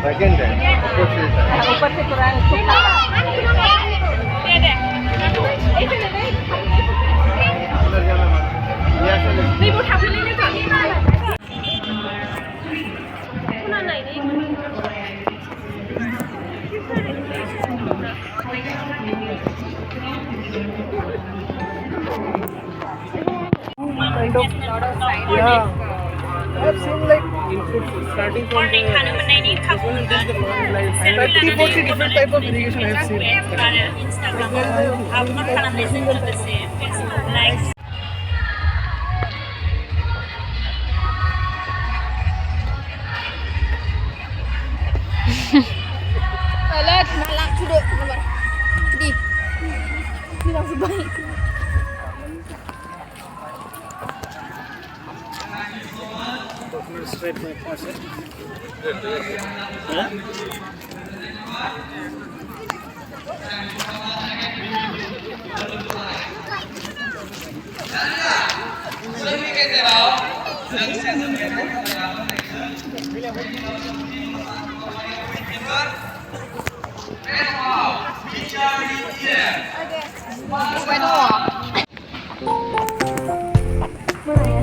Second है ऊपर से पूरा सूखा नहीं वो ठाकुर लेने तो अभी ना पुनः नहीं kind of yeah I have seen like input starting from the like 30-40 different type of irrigation I have seen Alat, nalak sudah nomor. Di. Ini langsung baik. straight my pass Mulai mau. Mulai